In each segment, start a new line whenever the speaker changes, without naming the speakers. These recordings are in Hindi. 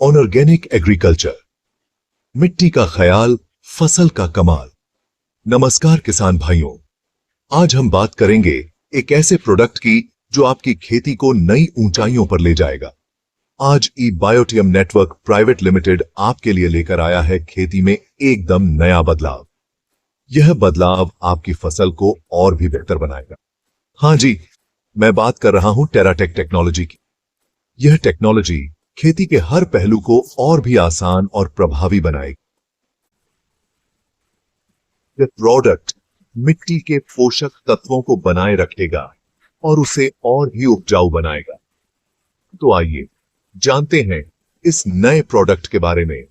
ऑर्गेनिक एग्रीकल्चर, मिट्टी का ख्याल, फसल का कमाल। नमस्कार किसान भाइयों, आज हम बात करेंगे एक ऐसे प्रोडक्ट की जो आपकी खेती को नई ऊंचाइयों पर ले जाएगा। आज ई बायोटियम नेटवर्क प्राइवेट लिमिटेड आपके लिए लेकर आया है खेती में एकदम नया बदलाव। यह बदलाव आपकी फसल को और भी बेहतर बनाएगा। हां जी, मैं बात कर रहा हूं टेराटेक टेक्नोलॉजी की। यह टेक्नोलॉजी खेती के हर पहलू को और भी आसान और प्रभावी बनाएगी। यह प्रोडक्ट मिट्टी के पोषक तत्वों को बनाए रखेगा और उसे और भी उपजाऊ बनाएगा। तो आइए जानते हैं इस नए प्रोडक्ट के बारे में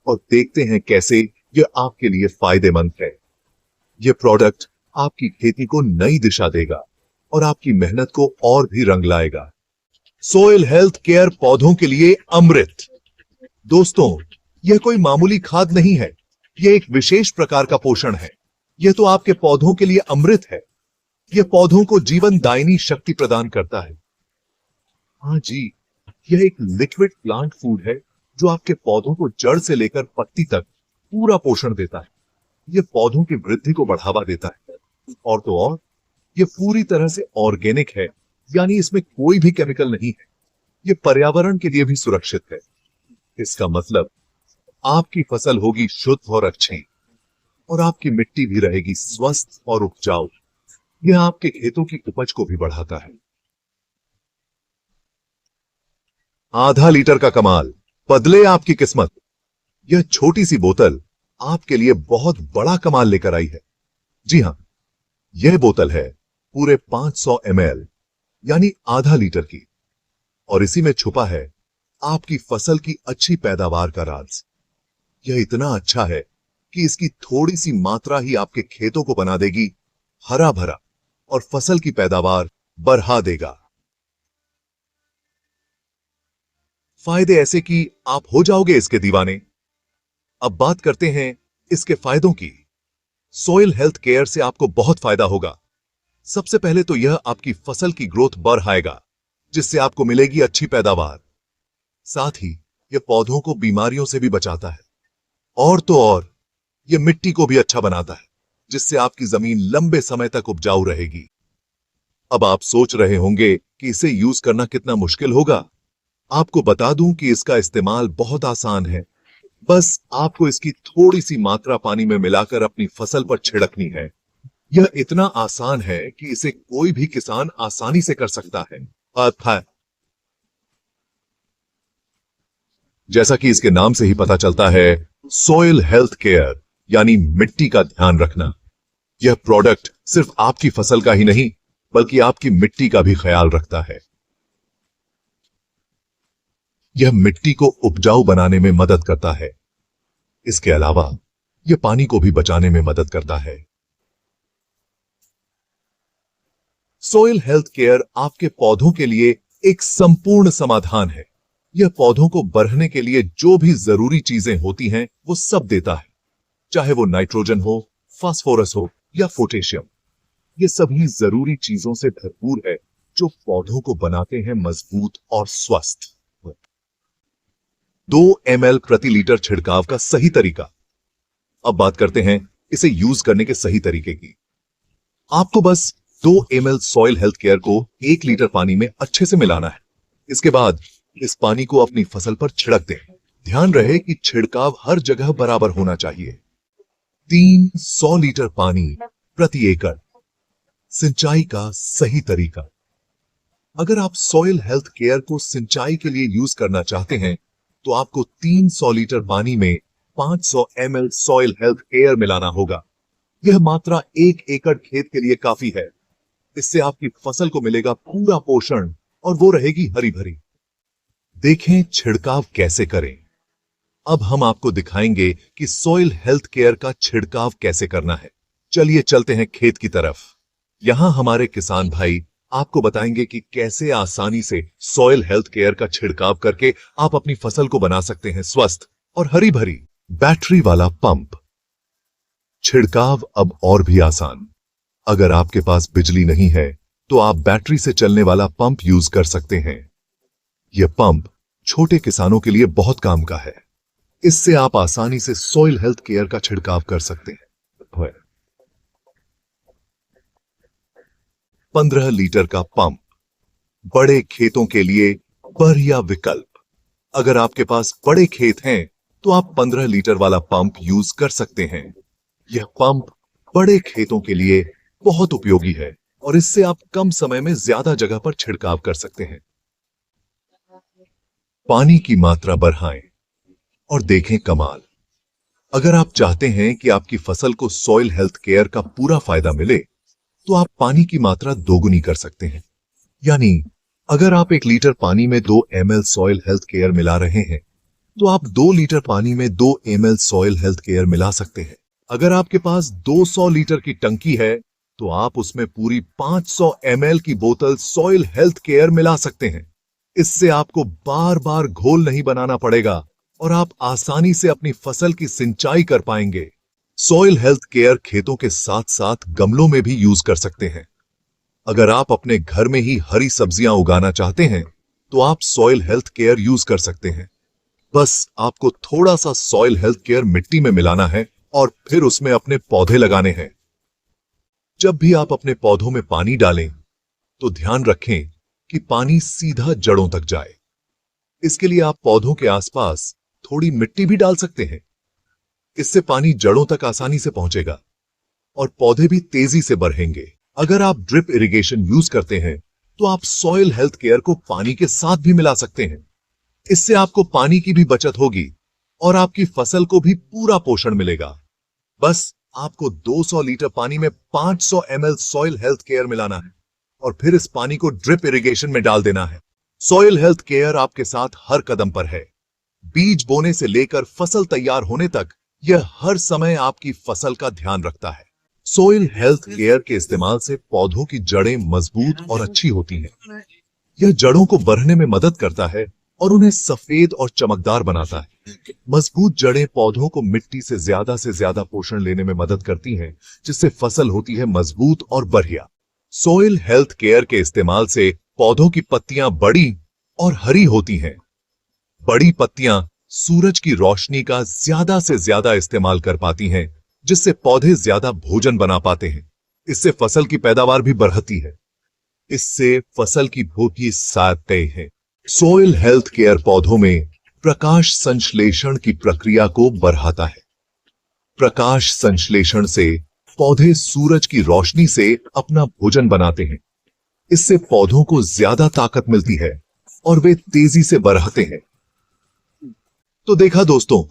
और देखते हैं कैसे यह आपके लिए फायदेमंद है। यह प्रोडक्ट आपकी खेती को नई दिशा देगा और आपकी मेहनत को और भी रंग लाएगा। सोइल हेल्थ केयर, पौधों के लिए अमृत। दोस्तों, यह कोई मामूली खाद नहीं है, यह एक विशेष प्रकार का पोषण है। यह तो आपके पौधों के लिए अमृत है। यह पौधों को जीवनदायिनी शक्ति प्रदान करता है। हाँ जी, यह एक लिक्विड प्लांट फूड है जो आपके पौधों को जड़ से लेकर पत्ती तक पूरा पोषण देता है। यह पौधों की वृद्धि को बढ़ावा देता है और तो और यह पूरी तरह से ऑर्गेनिक है, यानी इसमें कोई भी केमिकल नहीं है। यह पर्यावरण के लिए भी सुरक्षित है। इसका मतलब आपकी फसल होगी शुद्ध और अच्छी और आपकी मिट्टी भी रहेगी स्वस्थ और उपजाऊ। यह आपके खेतों की उपज को भी बढ़ाता है। आधा लीटर का कमाल, बदले आपकी किस्मत। यह छोटी सी बोतल आपके लिए बहुत बड़ा कमाल लेकर आई है। जी हां, यह बोतल है पूरे 500 ml यानी आधा लीटर की, और इसी में छुपा है आपकी फसल की अच्छी पैदावार का राज। यह इतना अच्छा है कि इसकी थोड़ी सी मात्रा ही आपके खेतों को बना देगी हरा भरा और फसल की पैदावार बढ़ा देगा। फायदे ऐसे कि आप हो जाओगे इसके दीवाने। अब बात करते हैं इसके फायदों की। सोइल हेल्थ केयर से आपको बहुत फायदा होगा। सबसे पहले तो यह आपकी फसल की ग्रोथ बढ़ाएगा, जिससे आपको मिलेगी अच्छी पैदावार। साथ ही यह पौधों को बीमारियों से भी बचाता है और तो और यह मिट्टी को भी अच्छा बनाता है, जिससे आपकी जमीन लंबे समय तक उपजाऊ रहेगी। अब आप सोच रहे होंगे कि इसे यूज करना कितना मुश्किल होगा। आपको बता दूं कि इसका इस्तेमाल बहुत आसान है। बस आपको इसकी थोड़ी सी मात्रा पानी में मिलाकर अपनी फसल पर छिड़कनी है। यह इतना आसान है कि इसे कोई भी किसान आसानी से कर सकता है। जैसा कि इसके नाम से ही पता चलता है, सोइल हेल्थ केयर यानी मिट्टी का ध्यान रखना। यह प्रोडक्ट सिर्फ आपकी फसल का ही नहीं, बल्कि आपकी मिट्टी का भी ख्याल रखता है। यह मिट्टी को उपजाऊ बनाने में मदद करता है। इसके अलावा यह पानी को भी बचाने में मदद करता है। सोइल हेल्थ केयर आपके पौधों के लिए एक संपूर्ण समाधान है। यह पौधों को बढ़ने के लिए जो भी जरूरी चीजें होती हैं, वो सब देता है। चाहे वो नाइट्रोजन हो, फास्फोरस हो या पोटेशियम, ये सभी जरूरी चीजों से भरपूर है जो पौधों को बनाते हैं मजबूत और स्वस्थ। 2 ml प्रति लीटर छिड़काव का सही तरीका। अब बात करते हैं इसे यूज करने के सही तरीके की। आपको बस 2 ml सॉइल हेल्थ केयर को 1 लीटर पानी में अच्छे से मिलाना है। इसके बाद इस पानी को अपनी फसल पर छिड़क दें। ध्यान रहे कि छिड़काव हर जगह बराबर होना चाहिए। 300 लीटर पानी प्रति एकड़। सिंचाई का सही तरीका। अगर आप सॉइल हेल्थ केयर को सिंचाई के लिए यूज करना चाहते हैं, तो आपको 300 लीटर पानी में 500 ml सॉइल हेल्थ केयर मिलाना होगा। यह मात्रा 1 एकड़ खेत के लिए काफी है। इससे आपकी फसल को मिलेगा पूरा पोषण और वो रहेगी हरी भरी। देखें छिड़काव कैसे करें। अब हम आपको दिखाएंगे कि सॉइल हेल्थ केयर का छिड़काव कैसे करना है। चलिए चलते हैं खेत की तरफ। यहां हमारे किसान भाई आपको बताएंगे कि कैसे आसानी से सॉइल हेल्थ केयर का छिड़काव करके आप अपनी फसल को बना सकते हैं स्वस्थ और हरी भरी। बैटरी वाला पंप। छिड़काव अब और भी आसान। अगर आपके पास बिजली नहीं है तो आप बैटरी से चलने वाला पंप यूज कर सकते हैं। यह पंप छोटे किसानों के लिए बहुत काम का है। इससे आप आसानी से सॉइल हेल्थ केयर का छिड़काव कर सकते हैं। 15 लीटर का पंप, बड़े खेतों के लिए बढ़िया विकल्प। अगर आपके पास बड़े खेत हैं तो आप 15 लीटर वाला पंप यूज कर सकते हैं। यह पंप बड़े खेतों के लिए बहुत उपयोगी है और इससे आप कम समय में ज्यादा जगह पर छिड़काव कर सकते हैं। पानी की मात्रा बढ़ाएं और देखें कमाल। अगर आप चाहते हैं कि आपकी फसल को सॉइल हेल्थ केयर का पूरा फायदा मिले तो आप पानी की मात्रा दोगुनी कर सकते हैं। यानी अगर आप 1 लीटर पानी में 2 ml सॉइल हेल्थ केयर मिला रहे हैं तो आप 2 लीटर पानी में 2 ml सॉइल हेल्थ केयर मिला सकते हैं। अगर आपके पास 200 लीटर की टंकी है तो आप उसमें पूरी 500 ml की बोतल सॉइल हेल्थ केयर मिला सकते हैं। इससे आपको बार बार घोल नहीं बनाना पड़ेगा और आप आसानी से अपनी फसल की सिंचाई कर पाएंगे। सॉइल हेल्थ केयर खेतों के साथ साथ गमलों में भी यूज कर सकते हैं। अगर आप अपने घर में ही हरी सब्जियां उगाना चाहते हैं तो आप सॉइल हेल्थ केयर यूज कर सकते हैं। बस आपको थोड़ा सा सॉइल हेल्थ केयर मिट्टी में मिलाना है और फिर उसमें अपने पौधे लगाने हैं। जब भी आप अपने पौधों में पानी डालें तो ध्यान रखें कि पानी सीधा जड़ों तक जाए। इसके लिए आप पौधों के आसपास थोड़ी मिट्टी भी डाल सकते हैं। इससे पानी जड़ों तक आसानी से पहुंचेगा और पौधे भी तेजी से बढ़ेंगे। अगर आप ड्रिप इरिगेशन यूज करते हैं तो आप सॉइल हेल्थ केयर को पानी के साथ भी मिला सकते हैं। इससे आपको पानी की भी बचत होगी और आपकी फसल को भी पूरा पोषण मिलेगा। बस आपको 200 लीटर पानी में 500 ml सॉइल हेल्थ केयर मिलाना है और फिर इस पानी को ड्रिप इरिगेशन में डाल देना है। सॉइल हेल्थ केयर आपके साथ हर कदम पर है। बीज बोने से लेकर फसल तैयार होने तक यह हर समय आपकी फसल का ध्यान रखता है। सॉइल हेल्थ केयर के इस्तेमाल से पौधों की जड़ें मजबूत और अच्छी होती हैं। यह जड़ों को बढ़ने में मदद करता है और उन्हें सफेद और चमकदार बनाता है। मजबूत जड़ें पौधों को मिट्टी से ज्यादा पोषण लेने में मदद करती हैं, जिससे फसल होती है मजबूत और बढ़िया। सॉइल हेल्थ केयर के इस्तेमाल से पौधों की पत्तियां बड़ी और हरी होती हैं। बड़ी पत्तियां सूरज की रोशनी का ज्यादा से ज्यादा इस्तेमाल कर पाती हैं, जिससे पौधे ज्यादा भोजन बना पाते हैं। इससे फसल की पैदावार भी बढ़ती है। इससे फसल की भूखी साथ तय है। सॉइल हेल्थ केयर पौधों में प्रकाश संश्लेषण की प्रक्रिया को बढ़ाता है। प्रकाश संश्लेषण से पौधे सूरज की रोशनी से अपना भोजन बनाते हैं। इससे पौधों को ज्यादा ताकत मिलती है और वे तेजी से बढ़ते हैं। तो देखा दोस्तों,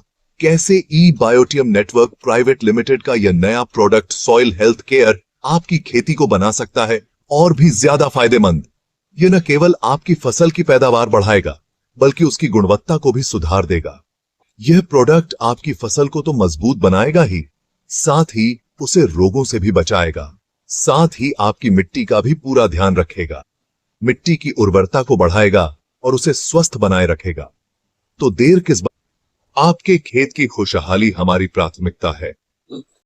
कैसे ई बायोटियम नेटवर्क प्राइवेट लिमिटेड का यह नया प्रोडक्ट सॉइल हेल्थ केयर आपकी खेती को बना सकता है और भी ज्यादा फायदेमंद। यह न केवल आपकी फसल की पैदावार बढ़ाएगा बल्कि उसकी गुणवत्ता को भी सुधार देगा। यह प्रोडक्ट आपकी फसल को तो मजबूत बनाएगा ही, साथ ही उसे रोगों से भी बचाएगा। साथ ही आपकी मिट्टी का भी पूरा ध्यान रखेगा। मिट्टी की उर्वरता को बढ़ाएगा और उसे स्वस्थ बनाए रखेगा। तो देर किस बात, आपके खेत की खुशहाली हमारी प्राथमिकता है।